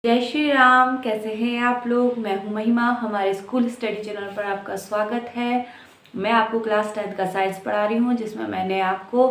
जय श्री राम। कैसे हैं आप लोग। मैं हूं महिमा। हमारे स्कूल स्टडी चैनल पर आपका स्वागत है। मैं आपको क्लास 10th का साइंस पढ़ा रही हूं, जिसमें मैंने आपको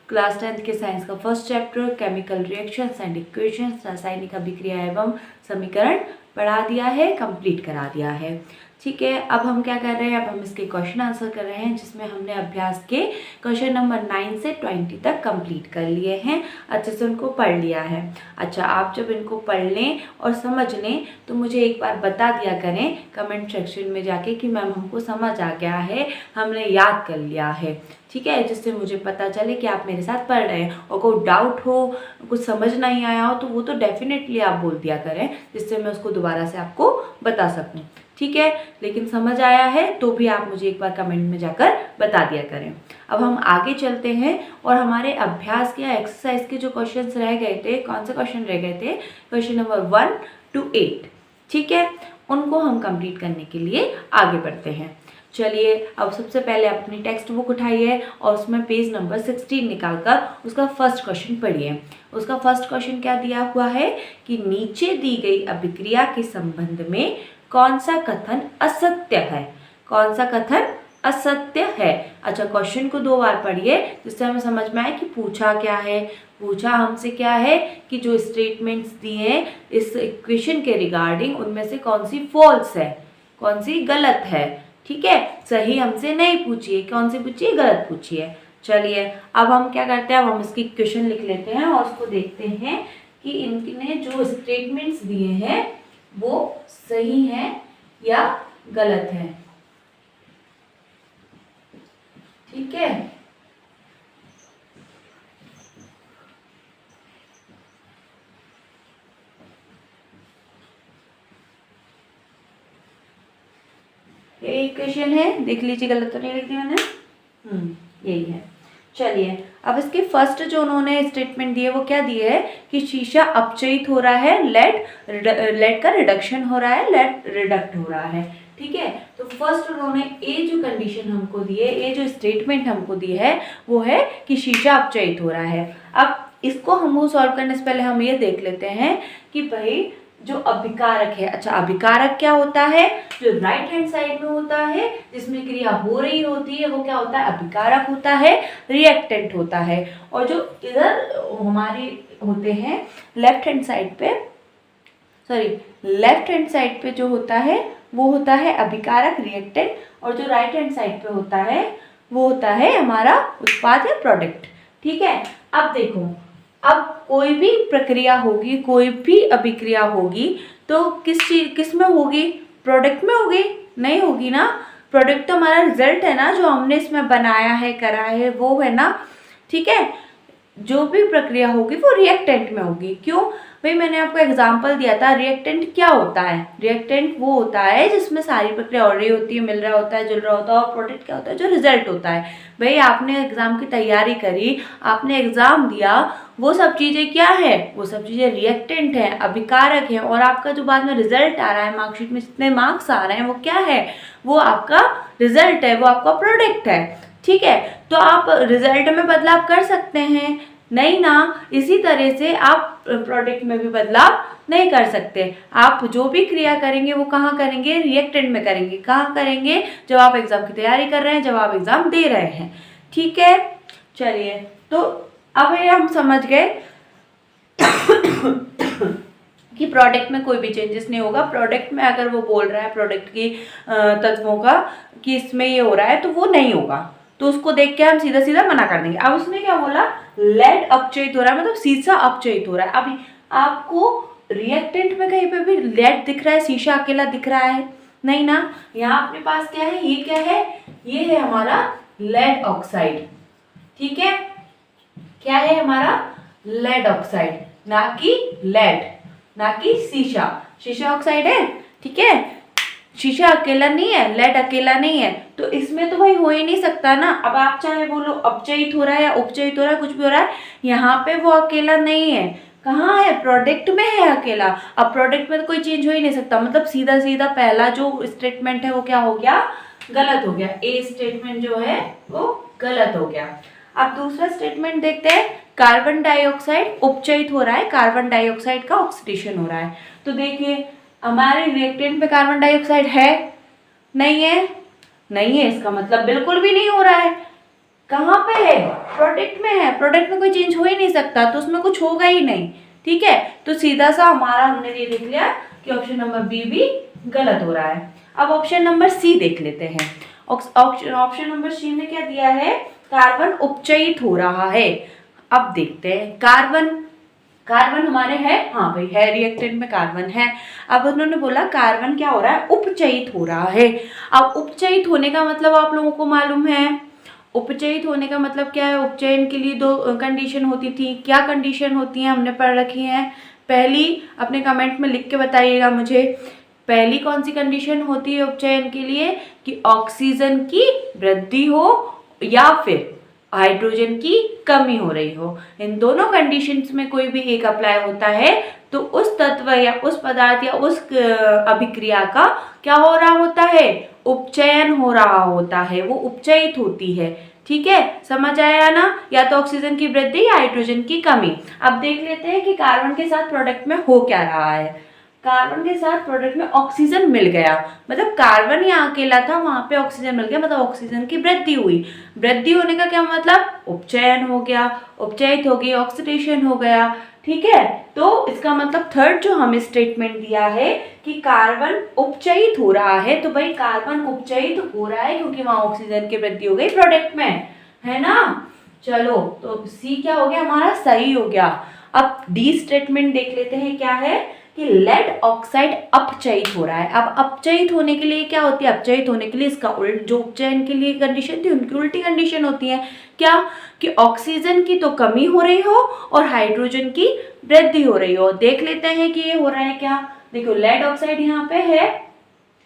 क्लास 10th के साइंस का first chapter chemical reactions and equations, रासायनिक अभिक्रिया एवं समीकरण पढ़ा दिया है, कंप्लीट करा दिया है। ठीक है, अब हम क्या कर रहे हैं, अब हम इसके क्वेश्चन आंसर कर रहे हैं, जिसमें हमने अभ्यास के क्वेश्चन नंबर 9 से 20 तक कंप्लीट कर लिए हैं, अच्छे से उनको पढ़ लिया है। अच्छा, आप जब इनको पढ़ लें और समझ लें तो मुझे एक बार बता दिया करें कमेंट सेक्शन में जाके कि मैम हमको समझ आ गया है, हमने याद कर लिया है। ठीक है, जिससे मुझे पता चले कि आप मेरे साथ पढ़ रहे हैं। और कोई डाउट हो, कुछ समझ नहीं आया हो, तो वो तो डेफिनेटली आप बोल दिया करें, जिससे मैं उसको दोबारा से आपको बता सकूं। ठीक है, लेकिन समझ आया है तो भी आप मुझे एक बार कमेंट में जाकर बता दिया करें। अब हम आगे चलते हैं और हमारे अभ्यास के एक्सरसाइज के जो क्वेश्चंस रह गए थे, कौन से क्वेश्चन रह गए थे, क्वेश्चन नंबर 1 to 8। ठीक है, उनको हम कंप्लीट करने के लिए आगे बढ़ते हैं। चलिए, अब सबसे पहले आप अपनी टेक्स्ट बुक उठाइए और उसमें पेज नंबर 16 निकालकर उसका फर्स्ट क्वेश्चन पढ़िए। उसका फर्स्ट क्वेश्चन क्या दिया हुआ है कि नीचे दी गई अभिक्रिया के संबंध में कौन सा कथन असत्य है। कौन सा कथन असत्य है। अच्छा, क्वेश्चन को 2 बार पढ़िए, जिससे हमें समझ में आए कि पूछा क्या है। पूछा हमसे क्या है कि जो स्टेटमेंट्स दिए हैं इस इक्वेशन के रिगार्डिंग, उनमें से कौन सी फॉल्स है, कौन सी गलत है। ठीक है, सही हमसे नहीं पूछिए, कौन सी पूछिए, गलत पूछिए। चलिए, अब हम क्या करते हैं, अब हम इसकी इक्वेशन लिख लेते हैं और उसको देखते हैं कि इनने जो स्टेटमेंट्स दिए हैं वो सही है या गलत है। ठीक है, ये इक्वेशन है, देख लीजिए गलत तो नहीं लिख दिया मैंने। यही है। चलिए, अब इसके फर्स्ट जो उन्होंने स्टेटमेंट दिए वो क्या दिए है कि शीशा अपचयित हो रहा है, लेड का रिडक्शन हो रहा है, लेड रिडक्ट हो रहा है। ठीक है, तो फर्स्ट उन्होंने ये जो कंडीशन हमको दी है, ये जो स्टेटमेंट हमको दी है वो है कि शीशा अपचयित हो रहा है। अब इसको हम सॉल्व करने से पहले हम ये देख लेते हैं कि भाई जो अभिकारक है। अच्छा, अभिकारक क्या होता है, जो राइट हैंड साइड में होता है जिसमें क्रिया हो रही होती है वो क्या होता है, अभिकारक होता है, रिएक्टेंट होता है। और जो इधर हमारे होते हैं लेफ्ट हैंड साइड पे, लेफ्ट हैंड साइड पे जो होता है वो होता है अभिकारक, रिएक्टेंट, और जो राइट हैंड साइड पे होता है वो होता है हमारा उत्पाद या प्रोडक्ट। ठीक है, अब देखो, अब कोई भी प्रक्रिया होगी, कोई भी अभिक्रिया होगी तो किस में होगी, प्रोडक्ट में होगी, नहीं होगी ना। प्रोडक्ट तो हमारा रिजल्ट है ना, जो हमने इसमें बनाया है, करा है, वो है ना। ठीक है, जो भी प्रक्रिया होगी वो रिएक्टेंट में होगी। क्यों भाई, मैंने आपको एग्जांपल दिया था। रिएक्टेंट क्या होता है, रिएक्टेंट वो होता है जिसमें सारी प्रक्रिया हो रही होती है, मिल रहा होता है, जुल रहा होता है। और प्रोडक्ट क्या होता है, जो रिजल्ट होता है। भाई, आपने एग्जाम की तैयारी करी, आपने एग्जाम दिया, वो सब चीज़ें क्या है, वो सब चीज़ें रिएक्टेंट है, अभिकारक है। और आपका जो बाद में रिजल्ट आ रहा है, मार्कशीट में जितने मार्क्स आ रहे हैं वो क्या है, वो आपका रिजल्ट है, वो आपका प्रोडक्ट है। ठीक है, तो आप रिजल्ट में बदलाव कर सकते हैं, नहीं ना। इसी तरह से आप प्रोडक्ट में भी बदलाव नहीं कर सकते। आप जो भी क्रिया करेंगे वो कहाँ करेंगे, रिएक्टेंट में करेंगे। कहाँ करेंगे, जब आप एग्जाम की तैयारी कर रहे हैं, जब आप एग्जाम दे रहे हैं। ठीक है, चलिए, तो अब ये हम समझ गए कि प्रोडक्ट में कोई भी चेंजेस नहीं होगा। प्रोडक्ट में अगर वो बोल रहा है प्रोडक्ट की तत्वों का कि इसमें ये हो रहा है, तो वो नहीं होगा, तो उसको देख के हम सीधा सीधा मना कर देंगे। अब उसने क्या बोला, लेड अपचयित हो रहा है, मतलब शीशा अपचयित हो रहा है। अभी आपको रिएक्टेंट में कहीं पे भी लेड दिख रहा है, शीशा अकेला दिख रहा है, नहीं ना। यहाँ अपने पास क्या है, ये क्या है, ये है हमारा लेड ऑक्साइड। ठीक है, क्या है हमारा, लेड ऑक्साइड, ना कि लेड, ना कि शीशा। शीशा ऑक्साइड है। ठीक है, शीशा अकेला नहीं है, लेड अकेला नहीं है, तो इसमें तो भाई हो ही नहीं सकता ना। अब आप चाहे बोलो अपचयित हो रहा है या उपचयित हो रहा है, कुछ भी हो रहा है, यहाँ पे वो अकेला नहीं है। कहाँ है, प्रोडक्ट में है अकेला। अब प्रोडक्ट में तो कोई चेंज हो ही नहीं सकता, मतलब सीधा सीधा पहला जो स्टेटमेंट है वो क्या हो गया, गलत हो गया। ए स्टेटमेंट जो है वो गलत हो गया। अब दूसरा स्टेटमेंट देखते हैं, कार्बन डाइऑक्साइड उपचयित हो रहा है, कार्बन डाइऑक्साइड का ऑक्सीडेशन हो रहा है। तो देखिए हमारे रिएक्टेंट में कार्बन डाइऑक्साइड है, नहीं है, नहीं है, इसका मतलब बिल्कुल भी नहीं हो रहा है। कहाँ पे है? प्रोडक्ट में है। प्रोडक्ट में कोई चेंज हो ही नहीं सकता, तो उसमें कुछ होगा ही नहीं। ठीक है, तो सीधा सा हमारा हमने ये देख लिया कि ऑप्शन नंबर बी भी गलत हो रहा है। अब ऑप्शन नंबर सी देख लेते हैं। ऑप्शन नंबर सी में क्या दिया है? कार्बन उपचयित हो रहा है। अब देखते हैं, कार्बन हमारे है, हाँ भाई है, रिएक्टेंट में कार्बन है। अब उन्होंने बोला कार्बन क्या हो रहा है? उपचयित हो रहा है। अब उपचयित होने का मतलब आप लोगों को मालूम है, उपचयित होने का मतलब क्या है? उपचयन के लिए दो कंडीशन होती थी। क्या कंडीशन होती हैं हमने पढ़ रखी हैं? पहली अपने कमेंट में लिख के बताइएगा मुझे, पहली कौन सी कंडीशन होती है उपचयन के लिए? कि ऑक्सीजन की वृद्धि हो या फिर हाइड्रोजन की कमी हो रही हो। इन दोनों कंडीशंस में कोई भी एक अप्लाई होता है तो उस तत्व या उस पदार्थ या उस अभिक्रिया का क्या हो रहा होता है? उपचयन हो रहा होता है, वो उपचयित होती है। ठीक है, समझ आया ना? या तो ऑक्सीजन की वृद्धि या हाइड्रोजन की कमी। अब देख लेते हैं कि कार्बन के साथ प्रोडक्ट में हो क्या रहा है। कार्बन के साथ प्रोडक्ट में ऑक्सीजन मिल गया, मतलब कार्बन यहाँ अकेला था, वहां पे ऑक्सीजन मिल गया, मतलब ऑक्सीजन की वृद्धि हुई। वृद्धि होने का क्या मतलब? उपचयन हो गया, उपचयित हो गई, ऑक्सीडेशन हो गया। ठीक है, तो इसका मतलब थर्ड जो हमें स्टेटमेंट दिया है कि कार्बन उपचयित हो रहा है, तो भाई कार्बन उपचयित हो रहा है क्योंकि वहां ऑक्सीजन की वृद्धि हो गई प्रोडक्ट में, है ना? चलो, तो सी क्या हो गया हमारा? सही हो गया। अब डी स्टेटमेंट देख लेते हैं क्या है कि लेड ऑक्साइड अपचयित हो रहा है। अब अपचयित होने के लिए क्या होती है? अपचयित होने के लिए इसका उल्ट, जो उपचयन के लिए कंडीशन थी उनकी उल्टी कंडीशन होती है। क्या? कि ऑक्सीजन की तो कमी हो रही हो और हाइड्रोजन की वृद्धि हो रही हो। देख लेते हैं कि ये हो रहा है क्या। देखो लेड ऑक्साइड यहाँ पे है।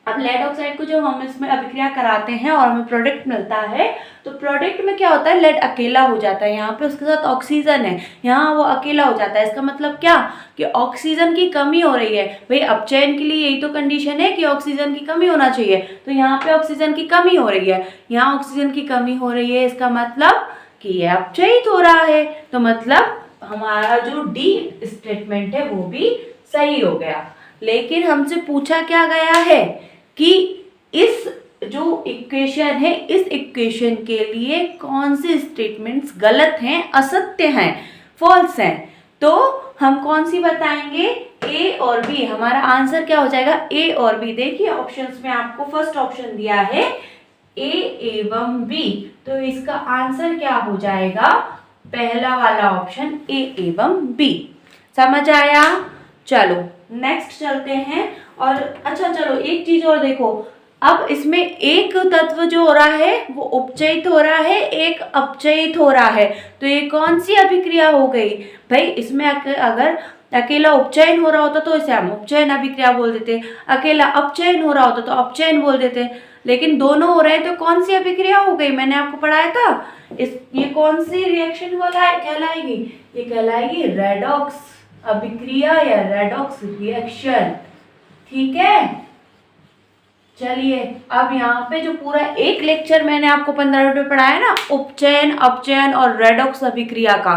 अब लेड ऑक्साइड को जब हम इसमें अभिक्रिया कराते हैं और हमें प्रोडक्ट मिलता है, तो प्रोडक्ट में क्या होता है? लेड अकेला हो जाता है, यहाँ पे उसके साथ ऑक्सीजन है, यहाँ वो अकेला हो जाता है। इसका मतलब क्या? कि ऑक्सीजन की कमी हो रही है। भाई अपचयन के लिए यही तो कंडीशन है कि ऑक्सीजन की कमी होना चाहिए, तो यहाँ पे ऑक्सीजन की कमी हो रही है, यहाँ ऑक्सीजन की कमी हो रही है, इसका मतलब कि ये अपचयित हो रहा है। तो मतलब हमारा जो डी स्टेटमेंट है वो भी सही हो गया। लेकिन हमसे पूछा क्या गया है कि इस जो इक्वेशन है, इस इक्वेशन के लिए कौन से स्टेटमेंट्स गलत हैं, असत्य हैं, फॉल्स हैं। तो हम कौन सी बताएंगे? ए और बी। हमारा आंसर क्या हो जाएगा? ए और बी। देखिए ऑप्शंस में आपको फर्स्ट ऑप्शन दिया है ए एवं बी, तो इसका आंसर क्या हो जाएगा? पहला वाला ऑप्शन ए एवं बी। समझ आया? चलो नेक्स्ट चलते हैं। और अच्छा चलो एक चीज और देखो, अब इसमें एक तत्व जो हो रहा है वो उपचयित हो रहा है, एक अपचयित हो रहा है, तो ये कौन सी अभिक्रिया हो गई भाई? इसमें अगर अकेला उपचयन हो रहा होता तो इसे हम उपचयन अभिक्रिया बोल देते, अकेला अपचयन हो रहा होता तो अपचयन बोल देते, लेकिन दोनों हो रहे हैं तो कौन सी अभिक्रिया हो गई? मैंने आपको पढ़ाया था, ये कौन सी रिएक्शन कहलाएगी? ये कहलाएगी रेडॉक्स अभिक्रिया या रेडॉक्स रिएक्शन। ठीक है, चलिए अब यहाँ पे जो पूरा एक लेक्चर मैंने आपको 15 मिनट में पढ़ाया ना, उपचयन, अपचयन और रेडॉक्स अभिक्रिया का,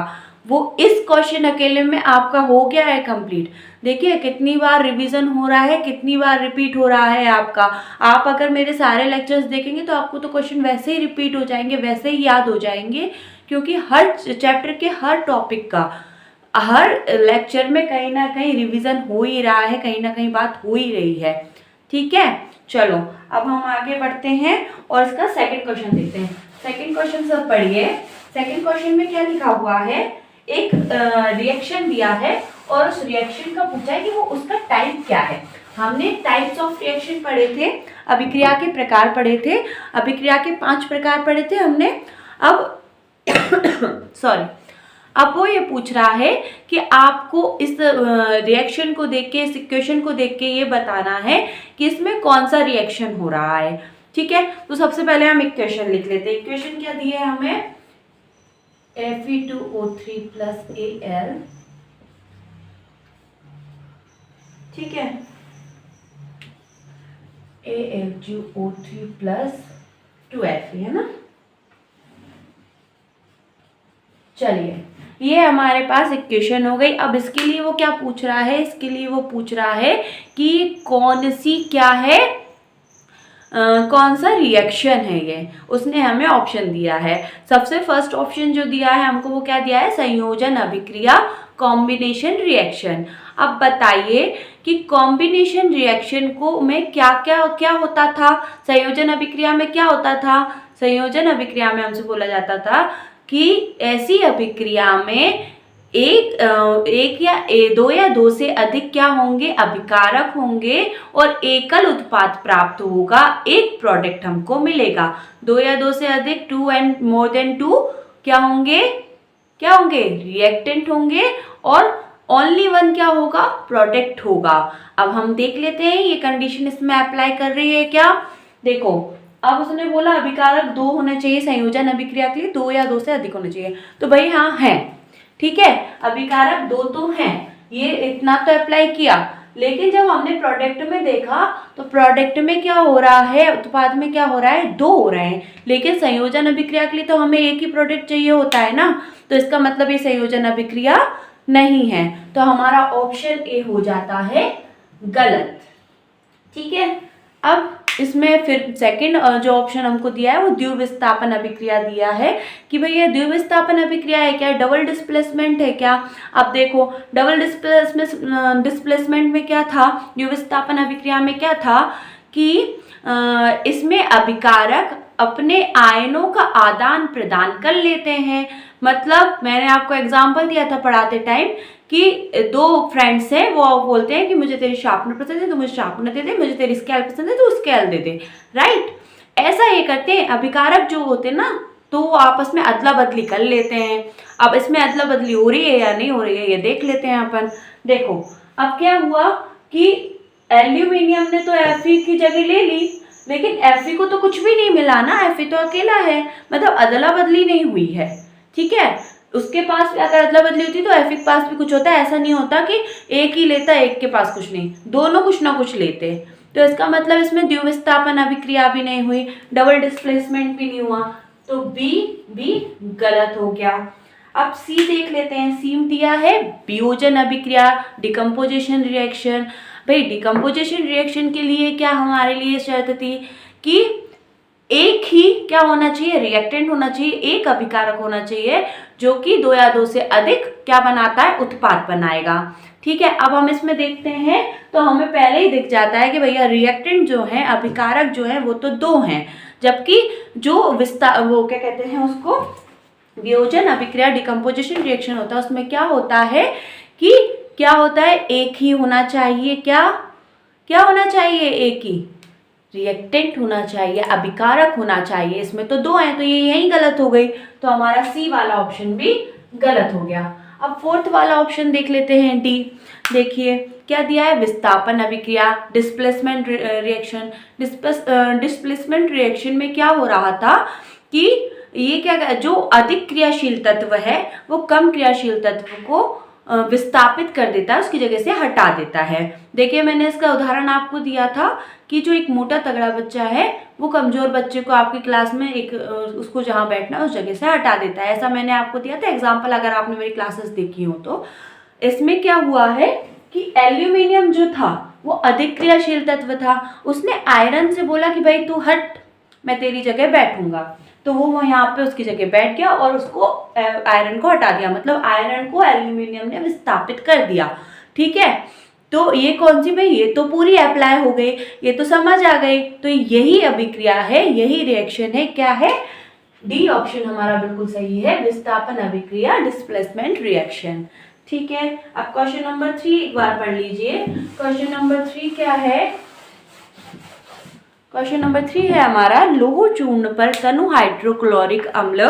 वो इस क्वेश्चन अकेले में आपका हो गया है कंप्लीट। देखिए कितनी बार रिवीजन हो रहा है, कितनी बार रिपीट हो रहा है आपका। आप अगर मेरे सारे लेक्चर्स देखेंगे तो आपको तो क्वेश्चन वैसे ही रिपीट हो जाएंगे, वैसे ही याद हो जाएंगे, क्योंकि हर चैप्टर के हर टॉपिक का हर लेक्चर में कहीं ना कहीं रिवीजन हो ही रहा है, कहीं ना कहीं बात हो ही रही है। ठीक है, चलो अब हम आगे बढ़ते हैं और इसका सेकंड क्वेश्चन देखते हैं। सेकंड क्वेश्चन सब पढ़िए। सेकंड क्वेश्चन में क्या लिखा हुआ है? एक रिएक्शन दिया है और उस रिएक्शन का पूछा है कि वो उसका टाइप क्या है। हमने टाइप्स ऑफ रिएक्शन पढ़े थे, अभिक्रिया के प्रकार पढ़े थे, अभिक्रिया के 5 प्रकार पढ़े थे हमने। अब सॉरी, अब वो ये पूछ रहा है कि आपको इस रिएक्शन को देख के, इस इक्वेशन को देख के ये बताना है कि इसमें कौन सा रिएक्शन हो रहा है। ठीक है, तो सबसे पहले हम इक्वेशन लिख लेते हैं। इक्वेशन क्या दी है हमें? Fe2O3 प्लस Al, ठीक है, Al2O3 प्लस 2Fe, है ना। चलिए ये हमारे पास इक्वेशन हो गई। अब इसके लिए वो क्या पूछ रहा है, इसके लिए वो पूछ रहा है कि कौन सी क्या है, कौन सा रिएक्शन है ये, उसने हमें ऑप्शन दिया है। सबसे फर्स्ट ऑप्शन जो दिया है हमको वो क्या दिया है, संयोजन अभिक्रिया, कॉम्बिनेशन रिएक्शन। अब बताइए कि कॉम्बिनेशन रिएक्शन को में क्या क्या क्या होता था, संयोजन अभिक्रिया में क्या होता था। संयोजन अभिक्रिया में हमसे बोला जाता था कि ऐसी अभिक्रिया में एक या दो या दो से अधिक क्या होंगे, अभिकारक होंगे और एकल उत्पाद प्राप्त होगा, एक प्रोडक्ट हमको मिलेगा। दो या दो से अधिक, 2 and more than 2 क्या होंगे, क्या होंगे, रिएक्टेंट होंगे, और ओनली वन क्या होगा, प्रोडक्ट होगा। अब हम देख लेते हैं ये कंडीशन इसमें अप्लाई कर रही है क्या। देखो अब उसने बोला अभिकारक 2 होना चाहिए संयोजन अभिक्रिया के लिए, 2 या 2 से अधिक होना चाहिए, तो भाई हाँ है, ठीक है, अभिकारक 2 तो हैं, ये इतना तो अप्लाई किया। लेकिन जब हमने प्रोडक्ट में देखा तो प्रोडक्ट में क्या हो रहा है, उत्पाद में क्या हो रहा है, 2 हो रहे हैं। लेकिन संयोजन अभिक्रिया के लिए तो हमें एक ही प्रोडक्ट चाहिए होता है ना, तो इसका मतलब ये संयोजन अभिक्रिया नहीं है, तो हमारा ऑप्शन ए हो जाता है गलत। ठीक है, अब इसमें फिर सेकंड जो ऑप्शन हमको दिया है वो द्विविस्थापन अभिक्रिया दिया है कि भाई ये द्विविस्थापन अभिक्रिया है क्या, डबल डिस्प्लेसमेंट है क्या। अब देखो डबल डिस्प्लेसमेंट में क्या था, द्विविस्थापन अभिक्रिया में क्या था कि इसमें अभिकारक अपने आयनों का आदान प्रदान कर लेते हैं। मतलब मैंने आपको एग्जाम्पल दिया था पढ़ाते टाइम कि 2 फ्रेंड्स हैं, वो बोलते हैं कि मुझे तेरी शार्पनर पसंद है तो मुझे शार्पनर दे दे, मुझे तेरी स्केल पसंद है तो स्केल दे दे, राइट। ऐसा ये करते हैं, अभिकारक जो होते हैं ना तो वो आपस में अदला बदली कर लेते हैं। अब इसमें अदला बदली हो रही है या नहीं हो रही है ये देख लेते हैं अपन। देखो अब क्या हुआ कि एल्यूमिनियम ने तो Fe की जगह ले ली, लेकिन Fe को तो कुछ भी नहीं मिला ना, Fe तो अकेला है, मतलब अदला बदली नहीं हुई है, ठीक है। उसके पास भी अगर अदला बदली होती तो Fe के पास भी कुछ होता है, ऐसा नहीं होता कि एक ही लेता एक के पास कुछ नहीं, दोनों कुछ ना कुछ लेते। तो इसका मतलब इसमें द्विविस्थापन अभिक्रिया भी नहीं हुई, डबल डिस्प्लेसमेंट भी नहीं हुआ, तो बी गलत हो गया। अब सी देख लेते हैं, सी में दिया है वियोजन अभिक्रिया, डिकम्पोजिशन रिएक्शन। भाई डिकम्पोजिशन रिएक्शन के लिए क्या हमारे लिए शर्त थी कि एक ही क्या होना चाहिए, रिएक्टेंट होना चाहिए, एक अभिकारक होना चाहिए जो कि 2 या 2 से अधिक क्या बनाता है, उत्पाद बनाएगा। ठीक है, अब हम इसमें देखते हैं तो हमें पहले ही दिख जाता है कि भैया रिएक्टेंट जो है, अभिकारक जो है वो तो 2 हैं, जबकि जो वो क्या कहते हैं उसको, वियोजन अभिक्रिया डिकम्पोजिशन रिएक्शन होता है, उसमें क्या होता है कि क्या होता है, एक ही होना चाहिए, क्या होना चाहिए, एक ही रिएक्टेंट होना चाहिए, अभिकारक होना चाहिए। इसमें तो 2 हैं तो ये यही गलत हो गई, तो हमारा सी वाला ऑप्शन भी गलत हो गया। अब फोर्थ वाला ऑप्शन देख लेते हैं, डी। देखिए क्या दिया है, विस्थापन अभिक्रिया, डिस्प्लेसमेंट रिएक्शन। डिस्प्लेसमेंट रिएक्शन में क्या हो रहा था कि ये क्या, जो अधिक क्रियाशील तत्व है वो कम क्रियाशील तत्व को विस्थापित कर देता है, उसकी जगह से हटा देता है। देखिए मैंने इसका उदाहरण आपको दिया था कि जो एक मोटा तगड़ा बच्चा है वो कमजोर बच्चे को आपकी क्लास में एक उसको जहाँ बैठना है उस जगह से हटा देता है, ऐसा मैंने आपको दिया था एग्जाम्पल, अगर आपने मेरी क्लासेस देखी हो तो। इसमें क्या हुआ है कि एल्यूमिनियम जो था वो अधिक क्रियाशील तत्व था, उसने आयरन से बोला कि भाई तू हट, मैं तेरी जगह बैठूंगा, तो वो यहाँ पे उसकी जगह बैठ गया और उसको आयरन को हटा दिया, मतलब आयरन को एल्यूमिनियम ने विस्थापित कर दिया। ठीक है, तो ये कौन सी भाई, ये तो पूरी अप्लाई हो गई, ये तो समझ आ गई, तो यही अभिक्रिया है, यही रिएक्शन है, क्या है, डी ऑप्शन हमारा बिल्कुल सही है, विस्थापन अभिक्रिया, डिस्प्लेसमेंट रिएक्शन। ठीक है, अब क्वेश्चन नंबर 3 एक बार पढ़ लीजिए। क्वेश्चन नंबर 3 क्या है, क्वेश्चन नंबर 3 है हमारा, लौह चूर्ण पर तनु हाइड्रोक्लोरिक अम्ल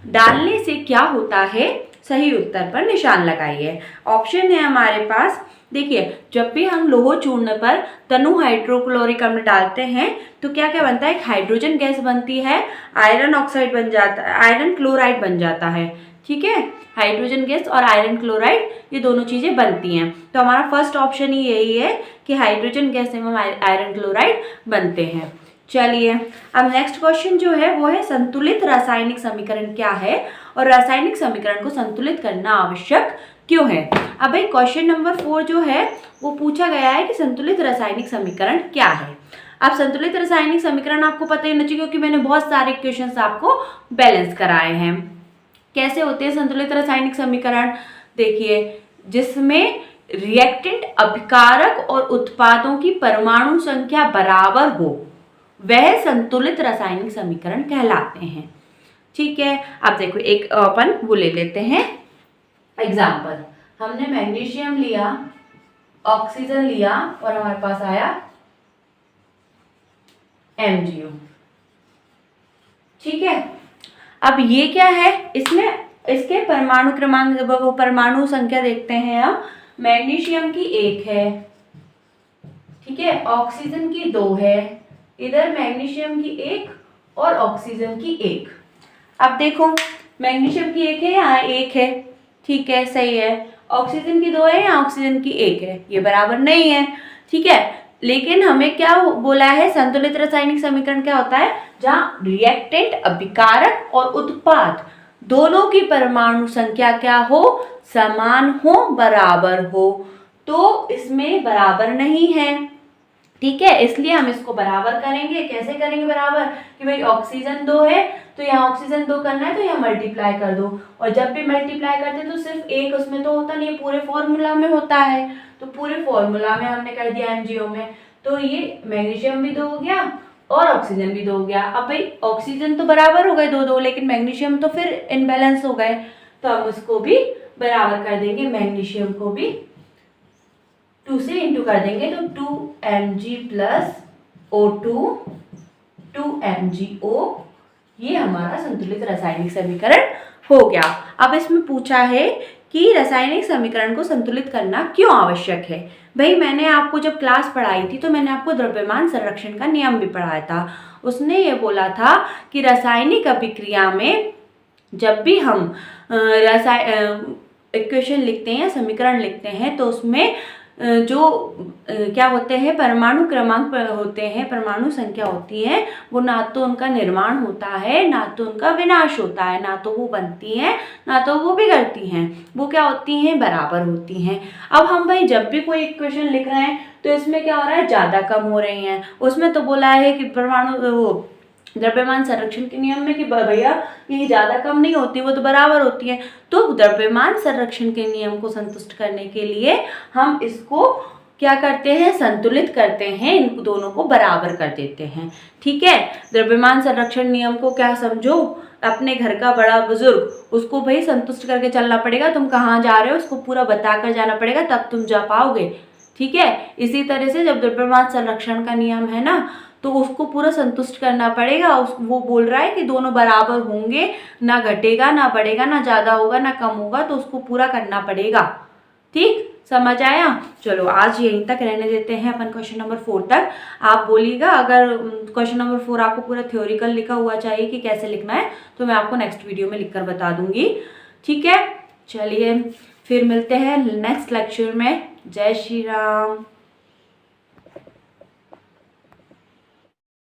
डालने से क्या होता है, सही उत्तर पर निशान लगाइए। ऑप्शन है हमारे पास, देखिए जब भी हम लौह चूर्ण पर तनु हाइड्रोक्लोरिक अम्ल डालते हैं तो क्या क्या बनता है, एक हाइड्रोजन गैस बनती है, आयरन ऑक्साइड बन जाता है, आयरन क्लोराइड बन जाता है। ठीक है, हाइड्रोजन गैस और आयरन क्लोराइड ये दोनों चीजें बनती हैं, तो हमारा फर्स्ट ऑप्शन ही यही है कि हाइड्रोजन गैस एवं आयरन क्लोराइड बनते हैं। चलिए अब नेक्स्ट क्वेश्चन जो है वो है, संतुलित रासायनिक समीकरण क्या है और रासायनिक समीकरण को संतुलित करना आवश्यक क्यों है। अब भाई क्वेश्चन नंबर 4 जो है वो पूछा गया है कि संतुलित रासायनिक समीकरण क्या है। अब संतुलित रासायनिक समीकरण आपको पता ही नहीं चाहिए क्योंकि मैंने बहुत सारे इक्वेशंस आपको बैलेंस कराए हैं। कैसे होते हैं संतुलित रासायनिक समीकरण, देखिए जिसमें रिएक्टेंट, अभिकारक और उत्पादों की परमाणु संख्या बराबर हो वह संतुलित रासायनिक समीकरण कहलाते हैं। ठीक है, अब देखो एक अपन वो ले लेते हैं एग्जाम्पल। हमने मैग्नीशियम लिया, ऑक्सीजन लिया और हमारे पास आया MgO। ठीक है, अब ये क्या है, इसमें इसके परमाणु क्रमांक, परमाणु संख्या देखते हैं हम। मैग्नीशियम की 1 है, ठीक है, ऑक्सीजन की 2 है, इधर मैग्नीशियम की 1 और ऑक्सीजन की 1। अब देखो मैग्नीशियम की 1 है, यहाँ 1 है, ठीक है सही है। ऑक्सीजन की 2 है, यहाँ ऑक्सीजन की 1 है, ये बराबर नहीं है। ठीक है, लेकिन हमें क्या बोला है, संतुलित रासायनिक समीकरण क्या होता है, जहाँ रिएक्टेंट, अभिकारक और उत्पाद दोनों की परमाणु संख्या क्या हो, समान हो, बराबर हो। तो इसमें बराबर नहीं है, ठीक है, इसलिए हम इसको बराबर करेंगे। कैसे करेंगे बराबर, कि भाई ऑक्सीजन 2 है तो यहाँ ऑक्सीजन 2 करना है तो यहाँ मल्टीप्लाई कर दो, और जब भी मल्टीप्लाई करते हैं तो सिर्फ एक उसमें तो होता नहीं है, पूरे फॉर्मूला में होता है। तो पूरे फॉर्मूला में हमने कर दिया MgO में, तो ये मैग्नीशियम भी 2 हो गया और ऑक्सीजन भी 2 हो गया। अब भाई ऑक्सीजन तो बराबर हो गए 2-2, लेकिन मैग्नीशियम तो फिर इनबैलेंस हो गए, तो हम उसको भी बराबर कर देंगे, मैग्नीशियम को भी 2 से इंटू कर देंगे, तो 2Mg प्लस O2 2MgO, ये हमारा संतुलित रासायनिक समीकरण हो गया। अब इसमें पूछा है कि रासायनिक समीकरण को संतुलित करना क्यों आवश्यक है। भाई मैंने आपको जब क्लास पढ़ाई थी तो मैंने आपको द्रव्यमान संरक्षण का नियम भी पढ़ाया था। उसने ये बोला था कि रासायनिक अभिक्रिया में जब भी हम इक्वेशन लिखते हैं या समीकरण लिखते हैं तो उसमें जो क्या होते हैं, परमाणु क्रमांक होते हैं, परमाणु संख्या होती है, वो ना तो उनका निर्माण होता है ना तो उनका विनाश होता है, ना तो वो बनती हैं ना तो वो बिगड़ती हैं, वो क्या होती हैं, बराबर होती हैं। अब हम भाई जब भी कोई इक्वेशन लिख रहे हैं तो इसमें क्या हो रहा है, ज़्यादा कम हो रही हैं। उसमें तो बोला है कि परमाणु वो द्रव्यमान संरक्षण के नियम में कि भैया ये ज़्यादा कम नहीं होती, वो तो बराबर होती है। तो द्रव्यमान संरक्षण के नियम को संतुष्ट करने के लिए हम इसको क्या करते हैं, संतुलित करते हैं, इन दोनों को बराबर कर देते हैं। ठीक है, द्रव्यमान संरक्षण नियम को क्या समझो, अपने घर का बड़ा बुजुर्ग, उसको भाई संतुष्ट करके चलना पड़ेगा। तुम कहाँ जा रहे हो उसको पूरा बता कर जाना पड़ेगा, तब तुम जा पाओगे। ठीक है, इसी तरह से जब द्रव्यमान संरक्षण का नियम है ना, तो उसको पूरा संतुष्ट करना पड़ेगा। वो बोल रहा है कि दोनों बराबर होंगे, ना घटेगा ना बढ़ेगा, ना ज़्यादा होगा ना कम होगा, तो उसको पूरा करना पड़ेगा। ठीक, समझ आया। चलो आज यहीं तक रहने देते हैं अपन क्वेश्चन नंबर 4 तक। आप बोलिएगा अगर क्वेश्चन नंबर 4 आपको पूरा थ्योरिकल लिखा हुआ चाहिए कि कैसे लिखना है, तो मैं आपको नेक्स्ट वीडियो में लिखकर बता दूंगी। ठीक है, चलिए फिर मिलते हैं नेक्स्ट लेक्चर में। जय श्री राम।